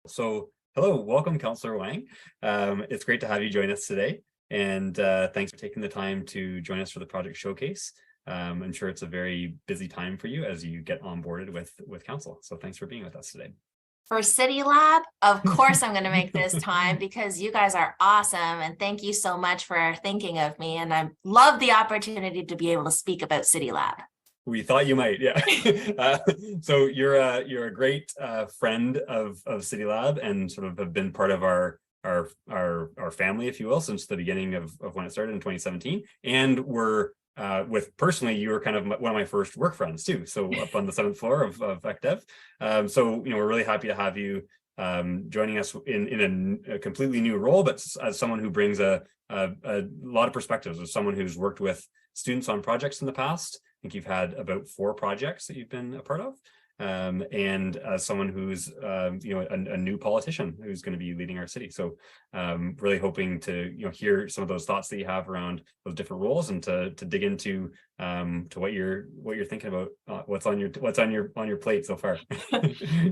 So, hello, welcome, Councillor Hwang. It's great to have you join us today, and thanks for taking the time to join us for the project showcase. I'm sure it's a very busy time for you as you get onboarded with council. So, thanks for being with us today. For CityLAB, of course I'm going to make this time because you guys are awesome, and thank you so much for thinking of me. And I love the opportunity to be able to speak about CityLAB. We thought you might, yeah. So you're a great friend of CityLAB and sort of have been part of our family, if you will, since the beginning of when it started in 2017. And we're personally, you were kind of one of my first work friends too. So up on the 7th floor of VecDev. So we're really happy to have you joining us in a completely new role, but as someone who brings a lot of perspectives, as someone who's worked with students on projects in the past. I think you've had about 4 projects that you've been a part of, and as someone who's a new politician who's going to be leading our city. So really hoping to hear some of those thoughts that you have around those different roles, and to dig into to what you're thinking about, what's on your plate so far.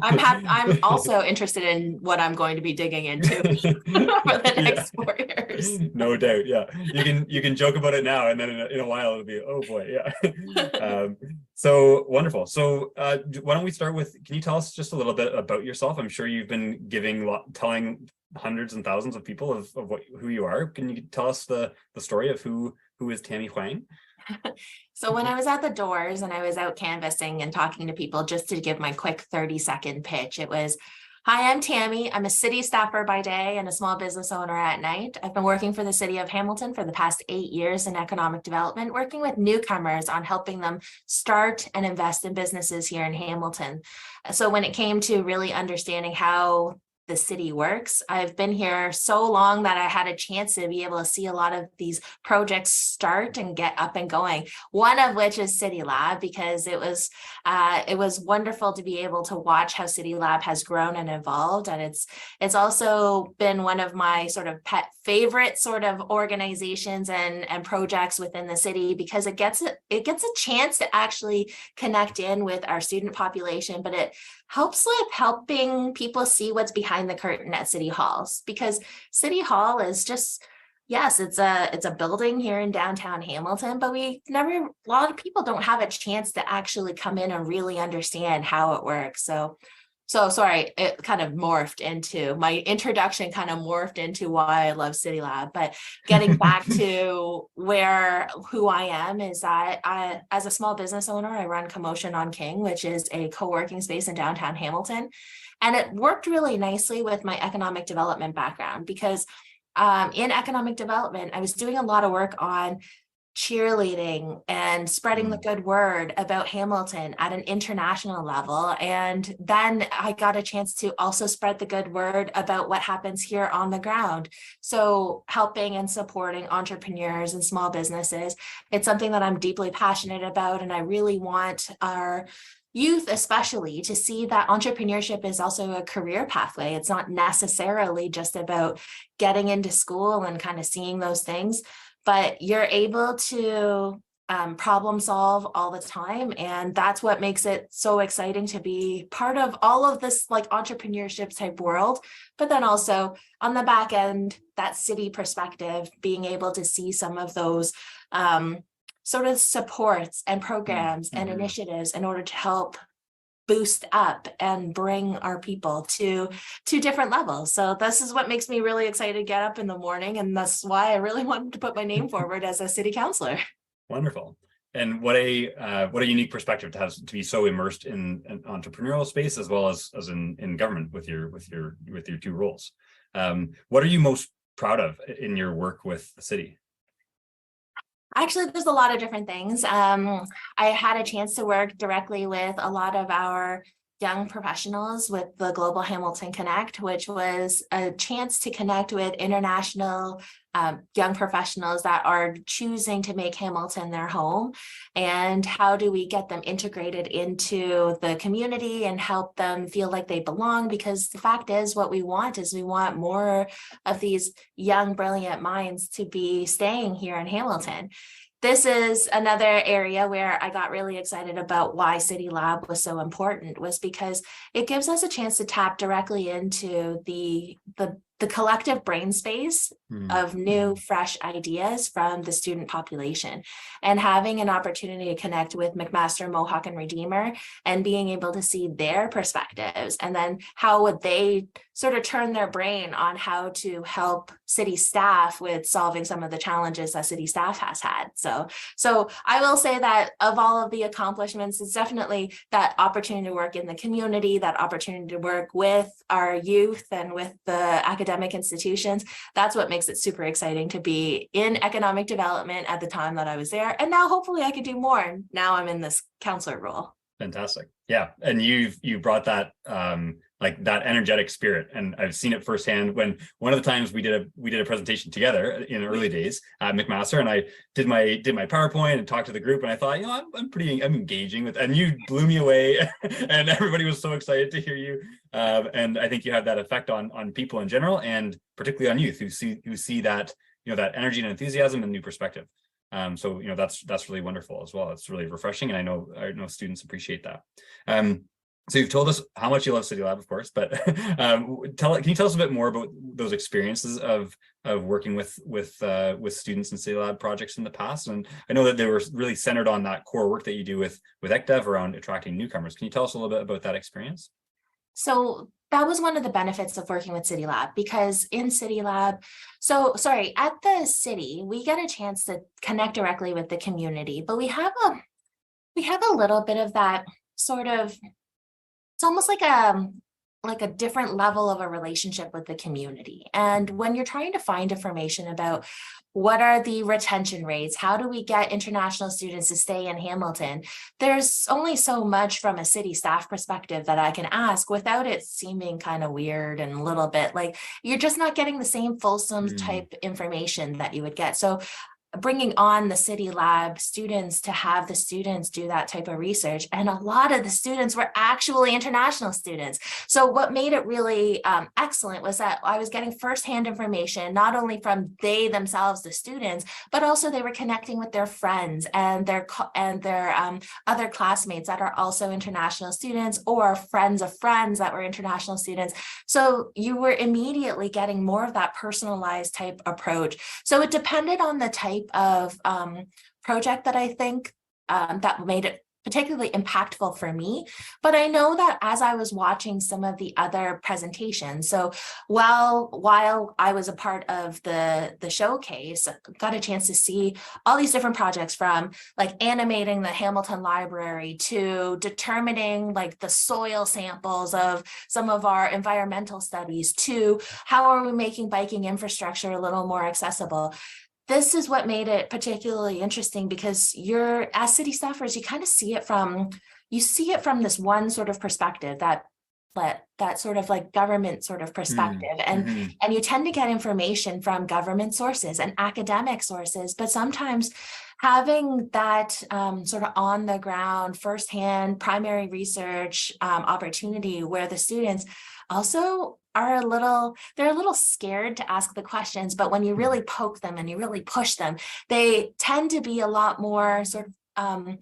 I'm also interested in what I'm going to be digging into for the next 4 years. No doubt, yeah. You can joke about it now, and then in a while it'll be, oh boy, yeah. So wonderful. So why don't we start with, can you tell us just a little bit about yourself? I'm sure you've been telling hundreds and thousands of people of who you are. Can you tell us the story of who is Tammy Hwang? So when I was at the doors and I was out canvassing and talking to people, just to give my quick 30-second pitch, it was, hi, I'm Tammy. I'm a city staffer by day and a small business owner at night. I've been working for the city of Hamilton for the past 8 years in economic development, working with newcomers on helping them start and invest in businesses here in Hamilton. So when it came to really understanding how the city works, I've been here so long that I had a chance to be able to see a lot of these projects start and get up and going. One of which is CityLAB, because it was wonderful to be able to watch how CityLAB has grown and evolved. And it's also been one of my sort of pet favorite sort of organizations and projects within the city, because it gets a chance to actually connect in with our student population, but it helps with helping people see what's behind the curtain at City Halls, because City Hall is just, yes, it's a building here in downtown Hamilton, but a lot of people don't have a chance to actually come in and really understand how it works. So sorry, it kind of morphed into, my introduction kind of morphed into why I love CityLAB, but getting back to who I am is that as a small business owner, I run Commotion on King, which is a co-working space in downtown Hamilton. And it worked really nicely with my economic development background, because in economic development, I was doing a lot of work on cheerleading and spreading the good word about Hamilton at an international level. And then I got a chance to also spread the good word about what happens here on the ground. So helping and supporting entrepreneurs and small businesses, it's something that I'm deeply passionate about. And I really want our youth especially to see that entrepreneurship is also a career pathway. It's not necessarily just about getting into school and kind of seeing those things, but you're able to problem solve all the time. And that's what makes it so exciting to be part of all of this like entrepreneurship type world. But then also on the back end, that city perspective, being able to see some of those sort of supports and programs and initiatives in order to help boost up and bring our people to different levels. So this is what makes me really excited to get up in the morning, and that's why I really wanted to put my name forward as a city councillor. Wonderful. And what a unique perspective to have, to be so immersed in an entrepreneurial space as well as in government with your 2 roles. What are you most proud of in your work with the city? Actually, there's a lot of different things. I had a chance to work directly with a lot of our young professionals with the Global Hamilton Connect, which was a chance to connect with international young professionals that are choosing to make Hamilton their home, and how do we get them integrated into the community and help them feel like they belong, because the fact is what we want more of these young brilliant minds to be staying here in Hamilton. this is another area where I got really excited about why CityLAB was so important, was because it gives us a chance to tap directly into the collective brain space of new, fresh ideas from the student population, and having an opportunity to connect with McMaster, Mohawk, and Redeemer, and being able to see their perspectives, and then how would they sort of turn their brain on how to help city staff with solving some of the challenges that city staff has had. So I will say that of all of the accomplishments, it's definitely that opportunity to work in the community, that opportunity to work with our youth and with the academic institutions. That's what makes it super exciting to be in economic development at the time that I was there. And now hopefully I could do more. Now I'm in this counselor role. Fantastic. Yeah. And you brought that like that energetic spirit, and I've seen it firsthand when one of the times we did a presentation together in the early days at McMaster, and I did my PowerPoint and talked to the group, and I thought, I'm engaging with, and you blew me away and everybody was so excited to hear you. And I think you have that effect on people in general, and particularly on youth who see that, that energy and enthusiasm and new perspective. So that's really wonderful as well. It's really refreshing, and I know students appreciate that. So you've told us how much you love CityLAB, of course, but can you tell us a bit more about those experiences of working with students in CityLAB projects in the past? And I know that they were really centered on that core work that you do with ECDev around attracting newcomers. Can you tell us a little bit about that experience? So that was one of the benefits of working with CityLAB, because in CityLAB, at the city, we get a chance to connect directly with the community, but we have a little bit of that sort of, it's almost like a different level of a relationship with the community. And when you're trying to find information about what are the retention rates, how do we get international students to stay in Hamilton, there's only so much from a city staff perspective that I can ask without it seeming kind of weird and a little bit like you're just not getting the same fulsome type information that you would get. So bringing on the CityLAB students to have the students do that type of research. And a lot of the students were actually international students. So what made it really excellent was that I was getting firsthand information, not only from they themselves, the students, but also they were connecting with their friends and their other classmates that are also international students, or friends of friends that were international students. So you were immediately getting more of that personalized type approach. So it depended on the type of project that I think that made it particularly impactful for me. But I know that as I was watching some of the other presentations, so while I was a part of the showcase, got a chance to see all these different projects, from like animating the Hamilton Library to determining like the soil samples of some of our environmental studies, to how are we making biking infrastructure a little more accessible. This is what made it particularly interesting, because you're, as city staffers, you kind of see it from this one sort of perspective, that sort of like government sort of perspective. And you tend to get information from government sources and academic sources, but sometimes having that sort of on the ground, firsthand primary research opportunity, where the students also are they're a little scared to ask the questions, but when you really poke them and you really push them, they tend to be a lot more sort of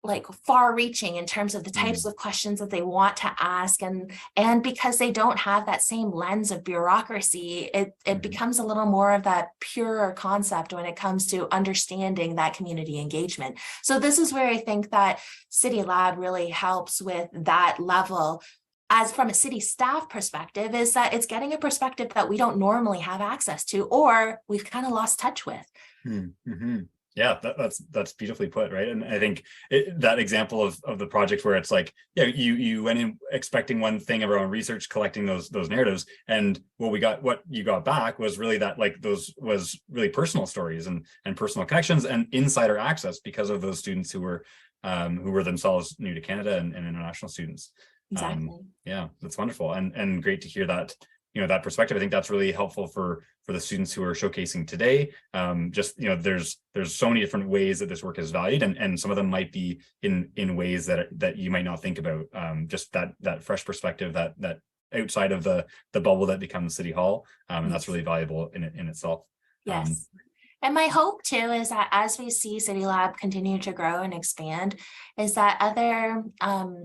like far reaching in terms of the types of questions that they want to ask. And because they don't have that same lens of bureaucracy, it becomes a little more of that purer concept when it comes to understanding that community engagement. So this is where I think that CityLAB really helps with that level. As from a city staff perspective, is that it's getting a perspective that we don't normally have access to, or we've kind of lost touch with. Yeah, that's beautifully put, right? And I think that example of the project where it's like, yeah, you went in expecting one thing of our own research, collecting those narratives, and what you got back was really that, like, those was really personal stories and personal connections and insider access because of those students who were themselves new to Canada and international students. Exactly. Yeah, that's wonderful, and great to hear that, that perspective. I think that's really helpful for the students who are showcasing today. Just, there's so many different ways that this work is valued, and some of them might be in ways that you might not think about. Just that fresh perspective, that outside of the bubble that becomes City Hall, and that's really valuable in itself. Yes. And my hope too is that as we see CityLAB continue to grow and expand, is that other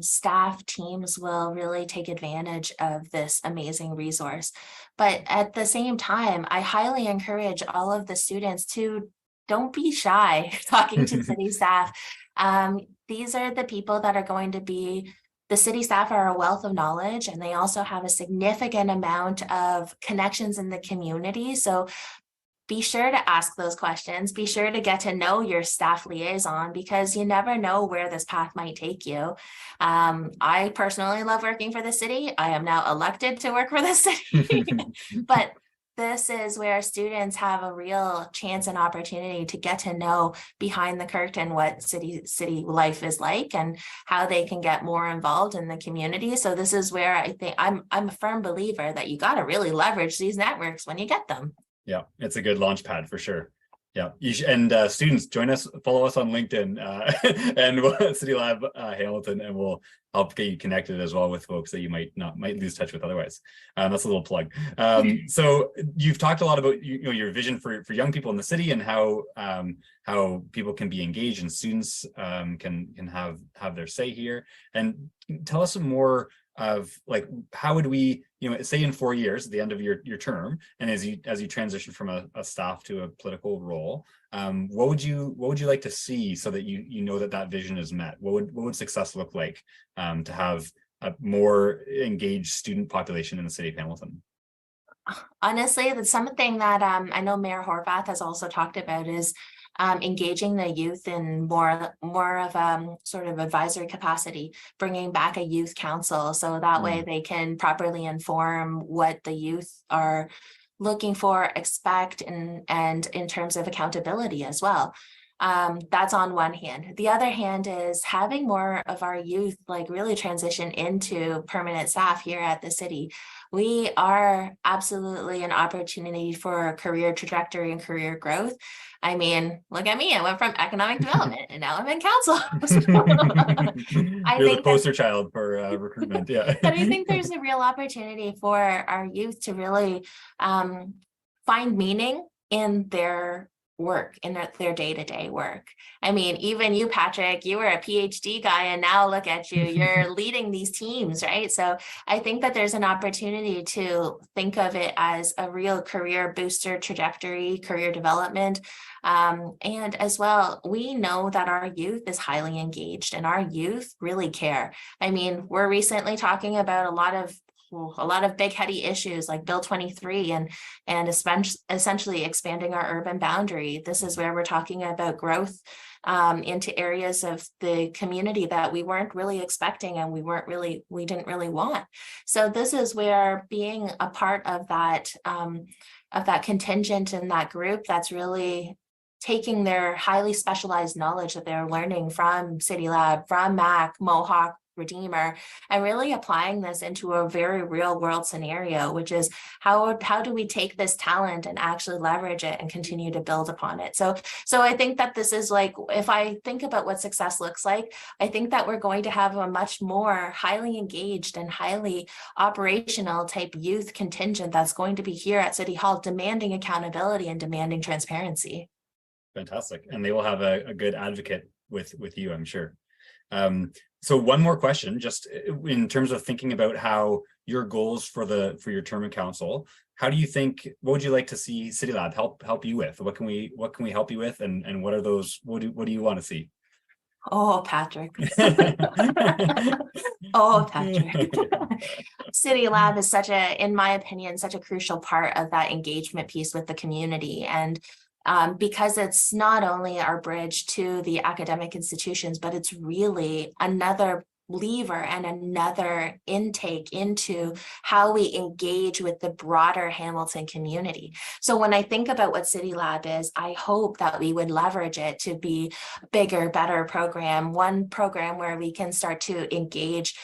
staff teams will really take advantage of this amazing resource. But at the same time, I highly encourage all of the students to don't be shy talking to city staff. These are the people that are going to be, the city staff are a wealth of knowledge, and they also have a significant amount of connections in the community. So be sure to ask those questions. Be sure to get to know your staff liaison, because you never know where this path might take you. I personally love working for the city. I am now elected to work for the city, but this is where students have a real chance and opportunity to get to know behind the curtain what city life is like and how they can get more involved in the community. So this is where I think I'm a firm believer that you got to really leverage these networks when you get them. Yeah, it's a good launch pad for sure. Yeah, and students, join us, follow us on LinkedIn and CityLAB Hamilton, and we'll help get you connected as well with folks that you might lose touch with otherwise. That's a little plug. So you've talked a lot about your vision for young people in the city, and how people can be engaged and students can have their say here. And tell us some more of like, how would we, say in 4 years at the end of your term, and as you transition from a staff to a political role, what would you like to see so that you know that vision is met? What would success look like to have a more engaged student population in the city of Hamilton? Honestly, that's something that I know Mayor Horvath has also talked about, is engaging the youth in more of sort of advisory capacity, bringing back a youth council, so that way they can properly inform what the youth are looking for, expect, and in terms of accountability as well. That's on one hand. The other hand is having more of our youth like really transition into permanent staff here at the city. We are absolutely an opportunity for career trajectory and career growth. I mean, look at me. I went from economic development and now I'm in council. You're the poster child for recruitment. Yeah. But I think there's a real opportunity for our youth to really find meaning in their work, in their day-to-day work. I mean, even you, Patrick, you were a PhD guy, and now look at you, you're leading these teams, right? So I think that there's an opportunity to think of it as a real career booster trajectory, career development. And as well, we know that our youth is highly engaged and our youth really care. I mean, we're recently talking about a lot of big heady issues like Bill 23 and essentially expanding our urban boundary. This is where we're talking about growth into areas of the community that we weren't really expecting and we didn't really want. So this is where being a part of that contingent in that group that's really taking their highly specialized knowledge that they're learning from CityLAB, from MAC, Mohawk, Redeemer, and really applying this into a very real world scenario, which is how do we take this talent and actually leverage it and continue to build upon it. So I think that this is like, if I think about what success looks like, I think that we're going to have a much more highly engaged and highly operational type youth contingent that's going to be here at City Hall, demanding accountability and demanding transparency. Fantastic. And they will have a good advocate with you, I'm sure. So one more question, just in terms of thinking about how your goals for your term in council, what would you like to see CityLAB help you with? What can we help you with? And what are those, what do you want to see? Oh, Patrick. Oh, Patrick. CityLAB is in my opinion, such a crucial part of that engagement piece with the community. And because it's not only our bridge to the academic institutions, but it's really another lever and another intake into how we engage with the broader Hamilton community. So when I think about what CityLAB is, I hope that we would leverage it to be a bigger, better program, one program where we can start to engage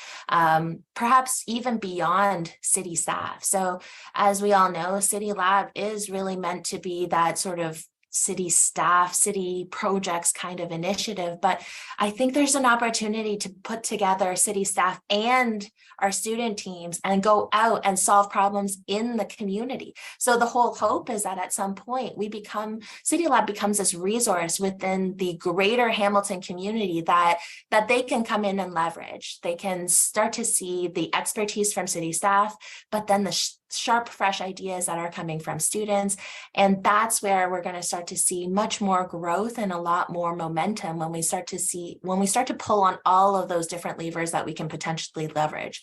perhaps even beyond city staff. So as we all know, CityLAB is really meant to be that sort of city staff, city projects kind of initiative, but I think there's an opportunity to put together city staff and our student teams and go out and solve problems in the community. So the whole hope is that at some point CityLAB becomes this resource within the greater Hamilton community that they can come in and leverage. They can start to see the expertise from city staff, but then the sharp, fresh ideas that are coming from students. And that's where we're going to start to see much more growth and a lot more momentum when we start to pull on all of those different levers that we can potentially leverage.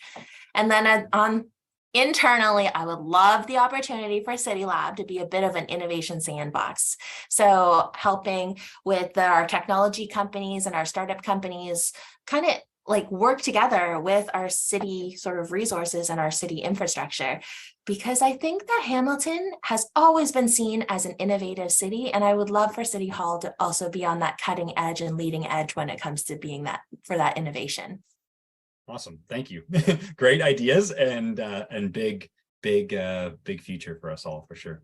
And then internally, I would love the opportunity for CityLAB to be a bit of an innovation sandbox. So helping with our technology companies and our startup companies kind of like work together with our city sort of resources and our city infrastructure, because I think that Hamilton has always been seen as an innovative city. And I would love for City Hall to also be on that cutting edge and leading edge when it comes to being for that innovation. Awesome. Thank you. Great ideas and big future for us all for sure.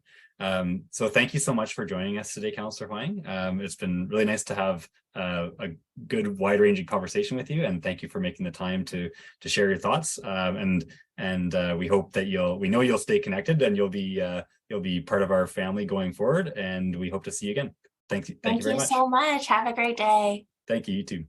So thank you so much for joining us today, Councillor Hwang. It's been really nice to have a good wide-ranging conversation with you, and thank you for making the time to share your thoughts. And we hope that we know you'll stay connected and you'll be part of our family going forward. And we hope to see you again. Thank you very much. Thank you so much. Have a great day. Thank you. You too.